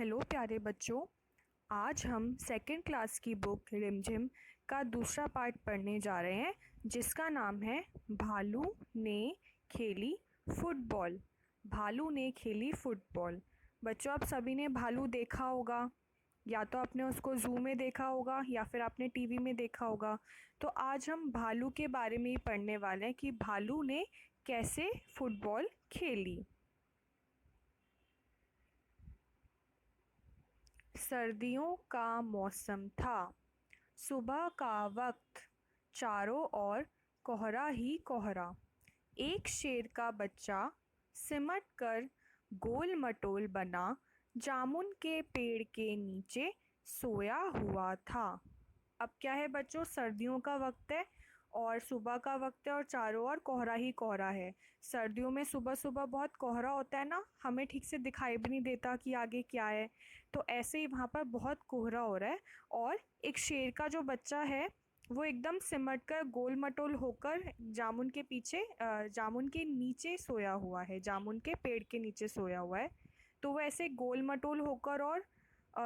Hello प्यारे बच्चों। आज हम सेकंड क्लास की बुक रिमझिम का दूसरा पार्ट पढ़ने जा रहे हैं, जिसका नाम है भालू ने खेली फुटबॉल। भालू ने खेली फुटबॉल। बच्चों, आप सभी ने भालू देखा होगा, या तो आपने उसको ज़ू में देखा होगा या फिर आपने टीवी में देखा होगा। तो आज हम भालू के बारे में ही पढ़ने वाले हैं कि भालू ने कैसे फुटबॉल खेली। सर्दियों का मौसम था। सुबह का वक्त, चारों ओर कोहरा ही कोहरा। एक शेर का बच्चा सिमट कर गोल मटोल बना जामुन के पेड़ के नीचे सोया हुआ था। अब क्या है बच्चों, सर्दियों का वक्त है और सुबह का वक्त है और चारों ओर कोहरा ही कोहरा है। सर्दियों में सुबह सुबह बहुत कोहरा होता है ना, हमें ठीक से दिखाई भी नहीं देता कि आगे क्या है। तो ऐसे ही वहाँ पर बहुत कोहरा हो रहा है और एक शेर का जो बच्चा है वो एकदम सिमट कर गोल मटोल होकर जामुन के पीछे जामुन के नीचे सोया हुआ है, जामुन के पेड़ के नीचे सोया हुआ है। तो वो ऐसे गोल मटोल होकर और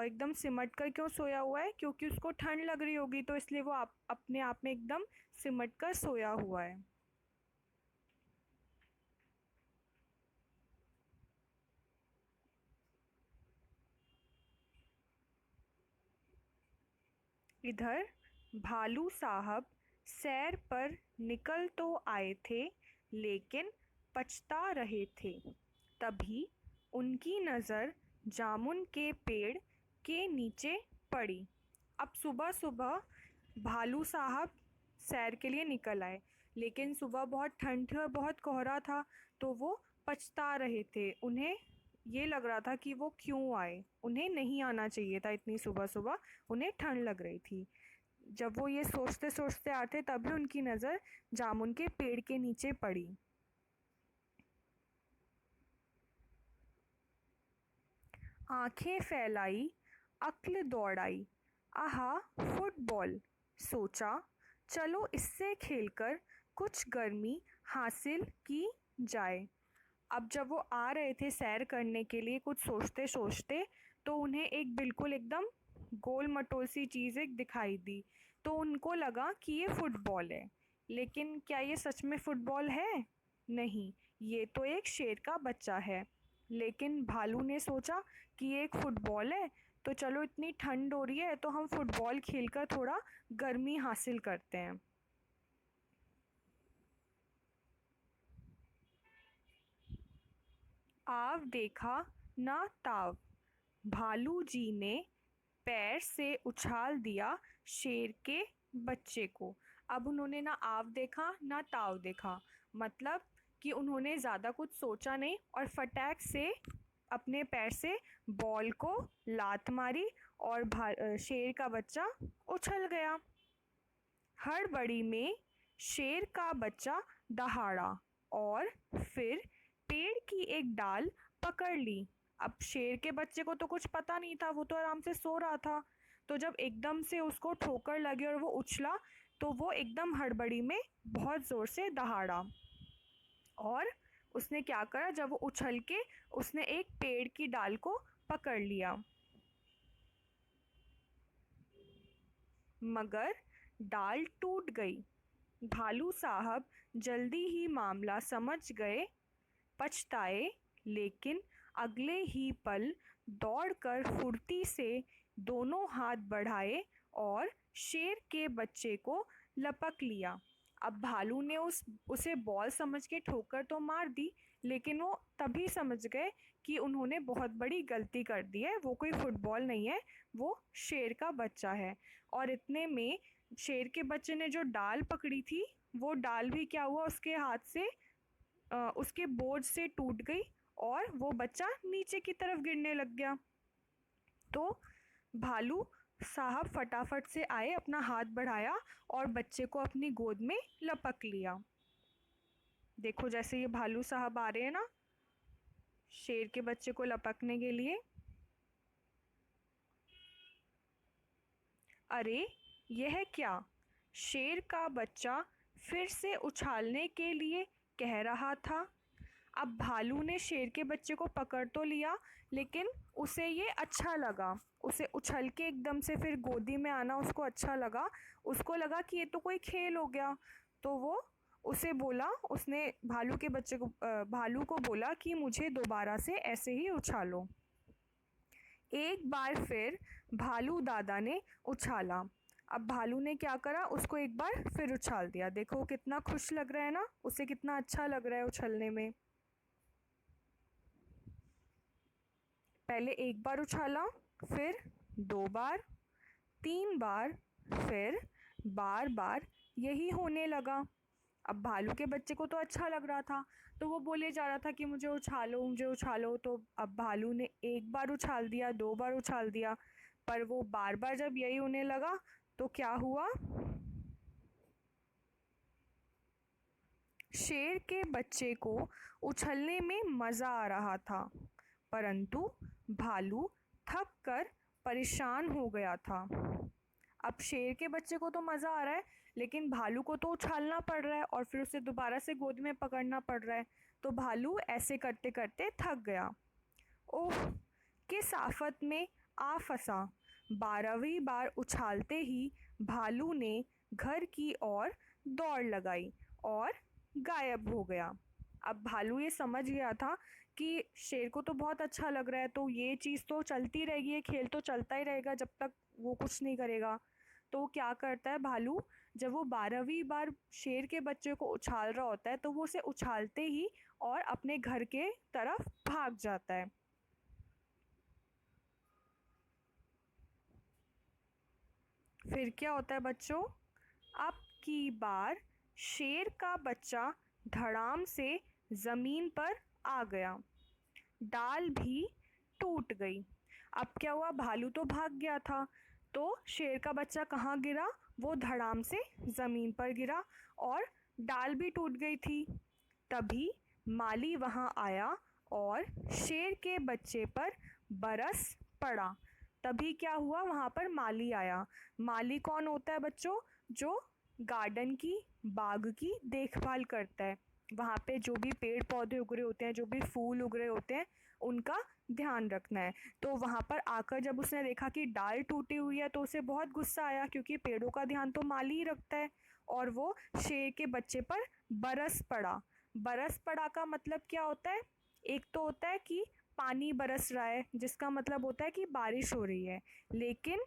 एकदम सिमट कर क्यों सोया हुआ है, क्योंकि उसको ठंड लग रही होगी, तो इसलिए वो अपने आप में एकदम सिमट कर सोया हुआ है। इधर भालू साहब सैर पर निकल तो आए थे, लेकिन पछता रहे थे। तभी उनकी नज़र जामुन के पेड़ के नीचे पड़ी। अब सुबह सुबह भालू साहब सैर के लिए निकल आए, लेकिन सुबह बहुत ठंड थी और बहुत कोहरा था, तो वो पछता रहे थे। उन्हें ये लग रहा था कि वो क्यों आए, उन्हें नहीं आना चाहिए था इतनी सुबह सुबह, उन्हें ठंड लग रही थी। जब वो ये सोचते सोचते आते तभी उनकी नज़र जामुन के पेड़ के नीचे पड़ी। आंखें फैलाई, अक्ल दौड़ाई, आहा फुटबॉल। सोचा चलो इससे खेलकर कुछ गर्मी हासिल की जाए। अब जब वो आ रहे थे सैर करने के लिए कुछ सोचते सोचते, तो उन्हें एक बिल्कुल एकदम गोल मटोल सी चीज़ एक दिखाई दी। तो उनको लगा कि ये फुटबॉल है, लेकिन क्या ये सच में फुटबॉल है? नहीं, ये तो एक शेर का बच्चा है। लेकिन भालू ने सोचा कि ये एक फुटबॉल है, तो चलो इतनी ठंड हो रही है तो हम फुटबॉल खेलकर थोड़ा गर्मी हासिल करते हैं। आव देखा ना ताव, भालू जी ने पैर से उछाल दिया शेर के बच्चे को। अब उन्होंने ना आव देखा ना ताव देखा, मतलब कि उन्होंने ज़्यादा कुछ सोचा नहीं और फटाक से अपने पैर से बॉल को लात मारी और शेर का बच्चा उछल गया। हड़बड़ी में शेर का बच्चा दहाड़ा और फिर पेड़ की एक डाल पकड़ ली। अब शेर के बच्चे को तो कुछ पता नहीं था, वो तो आराम से सो रहा था। तो जब एकदम से उसको ठोकर लगी और वो उछला, तो वो एकदम हड़बड़ी में बहुत ज़ोर से दहाड़ा। और उसने क्या करा, जब वो उछल के उसने एक पेड़ की डाल को पकड़ लिया, मगर डाल टूट गई। भालू साहब जल्दी ही मामला समझ गए, पछताए, लेकिन अगले ही पल दौड़कर फुर्ती से दोनों हाथ बढ़ाए और शेर के बच्चे को लपक लिया। अब भालू ने उसे बॉल समझ के ठोकर तो मार दी, लेकिन वो तभी समझ गए कि उन्होंने बहुत बड़ी गलती कर दी है। वो कोई फुटबॉल नहीं है, वो शेर का बच्चा है। और इतने में शेर के बच्चे ने जो डाल पकड़ी थी, वो डाल भी क्या हुआ, उसके हाथ से उसके बोझ से टूट गई और वो बच्चा नीचे की तरफ गिरने लग गया। तो भालू साहब फटाफट से आए, अपना हाथ बढ़ाया और बच्चे को अपनी गोद में लपक लिया। देखो, जैसे ये भालू साहब आ रहे हैं ना शेर के बच्चे को लपकने के लिए। अरे यह क्या, शेर का बच्चा फिर से उछालने के लिए कह रहा था। अब भालू ने शेर के बच्चे को पकड़ तो लिया, लेकिन उसे ये अच्छा लगा। उसे उछल के एकदम से फिर गोदी में आना उसको अच्छा लगा। उसको लगा कि ये तो कोई खेल हो गया। तो वो उसे बोला, उसने भालू को बोला कि मुझे दोबारा से ऐसे ही उछालो। एक बार फिर भालू दादा ने उछाला। अब भालू ने क्या करा, उसको एक बार फिर उछाल दिया। देखो कितना खुश लग रहा है ना, उसे कितना अच्छा लग रहा है उछलने में। पहले एक बार उछाला, फिर 2 बार, 3 बार, फिर बार बार यही होने लगा। अब भालू के बच्चे को तो अच्छा लग रहा था, तो वो बोले जा रहा था कि मुझे उछालो मुझे उछालो। तो अब भालू ने एक बार उछाल दिया, 2 बार उछाल दिया, पर वो बार बार जब यही होने लगा तो क्या हुआ, शेर के बच्चे को उछलने में मज़ा आ रहा था, परंतु भालू थक कर परेशान हो गया था। अब शेर के बच्चे को तो मज़ा आ रहा है, लेकिन भालू को तो उछालना पड़ रहा है और फिर उसे दोबारा से गोद में पकड़ना पड़ रहा है। तो भालू ऐसे करते करते थक गया। ओह, किस आफत में आ फंसा। 12वीं बार उछालते ही भालू ने घर की ओर दौड़ लगाई और गायब हो गया। अब भालू ये समझ गया था कि शेर को तो बहुत अच्छा लग रहा है, तो ये चीज़ तो चलती रहेगी, ये खेल तो चलता ही रहेगा जब तक वो कुछ नहीं करेगा। तो क्या करता है भालू, जब वो 12वीं बार शेर के बच्चे को उछाल रहा होता है तो वो उसे उछालते ही और अपने घर के तरफ भाग जाता है। फिर क्या होता है बच्चों, अब की बार शेर का बच्चा धड़ाम से ज़मीन पर आ गया। डाल भी टूट गई। अब क्या हुआ, भालू तो भाग गया था, तो शेर का बच्चा कहाँ गिरा, वो धड़ाम से ज़मीन पर गिरा और डाल भी टूट गई थी। तभी माली वहाँ आया और शेर के बच्चे पर बरस पड़ा। तभी क्या हुआ, वहाँ पर माली आया। माली कौन होता है बच्चों, जो गार्डन की, बाग की देखभाल करता है। वहाँ पे जो भी पेड़ पौधे उग रहे होते हैं, जो भी फूल उग रहे होते हैं, उनका ध्यान रखना है। तो वहाँ पर आकर जब उसने देखा कि डाल टूटी हुई है तो उसे बहुत गुस्सा आया, क्योंकि पेड़ों का ध्यान तो माली ही रखता है। और वो शेर के बच्चे पर बरस पड़ा। बरस पड़ा का मतलब क्या होता है, एक तो होता है कि पानी बरस रहा है, जिसका मतलब होता है कि बारिश हो रही है, लेकिन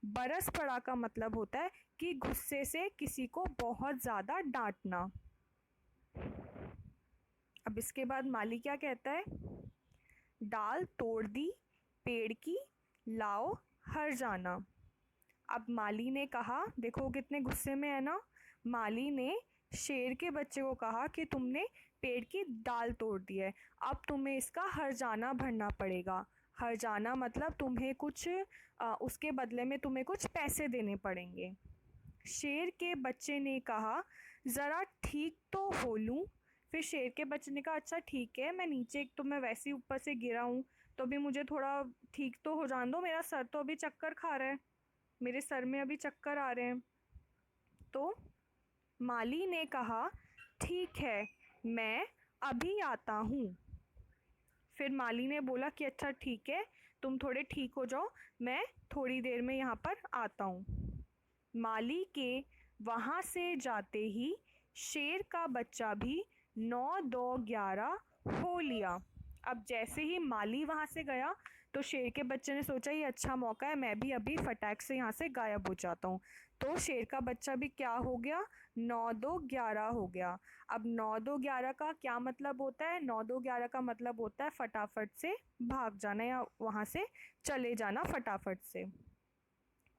बरस पड़ा का मतलब होता है कि गुस्से से किसी को बहुत ज़्यादा डांटना। अब इसके बाद माली क्या कहता है, डाल तोड़ दी पेड़ की, लाओ हर जाना। अब माली ने कहा, देखो कितने गुस्से में है ना, माली ने शेर के बच्चे को कहा कि तुमने पेड़ की डाल तोड़ दी है, अब तुम्हें इसका हर्जाना भरना पड़ेगा। हर्जाना मतलब तुम्हें कुछ उसके बदले में तुम्हें कुछ पैसे देने पड़ेंगे। शेर के बच्चे ने कहा, ज़रा ठीक तो हो लूँ। फिर शेर के बच्चे ने कहा, अच्छा ठीक है, मैं नीचे, एक तो मैं वैसे ही ऊपर से गिरा हूँ, तो अभी मुझे थोड़ा ठीक तो हो जान दो, मेरा सर तो अभी चक्कर खा रहा है, मेरे सर में अभी चक्कर आ रहे हैं। तो माली ने कहा, ठीक है, मैं अभी आता हूँ। फिर माली ने बोला कि अच्छा ठीक है, तुम थोड़े ठीक हो जाओ, मैं थोड़ी देर में यहाँ पर आता हूँ। माली के वहाँ से जाते ही शेर का बच्चा भी 9 2 11 हो लिया। अब जैसे ही माली वहाँ से गया तो शेर के बच्चे ने सोचा ये अच्छा मौका है, मैं भी अभी फटाक से यहाँ से गायब हो जाता हूँ। तो शेर का बच्चा भी क्या हो गया, 9 2 11 हो गया। अब 9 2 11 का क्या मतलब होता है, 9 2 11 का मतलब होता है फटाफट से भाग जाना या वहाँ से चले जाना फटाफट से।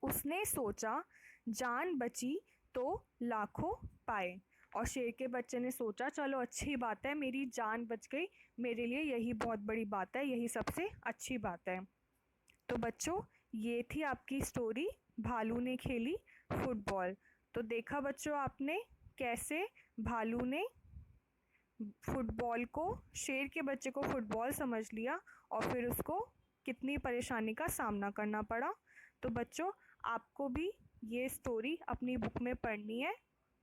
उसने सोचा जान बची तो लाखों पाए। और शेर के बच्चे ने सोचा चलो अच्छी बात है, मेरी जान बच गई, मेरे लिए यही बहुत बड़ी बात है, यही सबसे अच्छी बात है। तो बच्चों, ये थी आपकी स्टोरी, भालू ने खेली फुटबॉल। तो देखा बच्चों आपने कैसे भालू ने फुटबॉल को, शेर के बच्चे को फुटबॉल समझ लिया और फिर उसको कितनी परेशानी का सामना करना पड़ा। तो बच्चों, आपको भी ये स्टोरी अपनी बुक में पढ़नी है,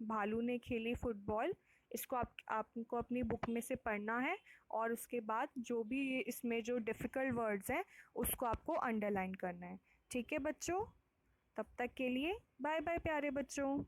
भालू ने खेली फुटबॉल। इसको आपको अपनी बुक में से पढ़ना है और उसके बाद जो भी इसमें जो डिफ़िकल्ट वर्ड्स हैं उसको आपको अंडरलाइन करना है। ठीक है बच्चों, तब तक के लिए बाय बाय प्यारे बच्चों।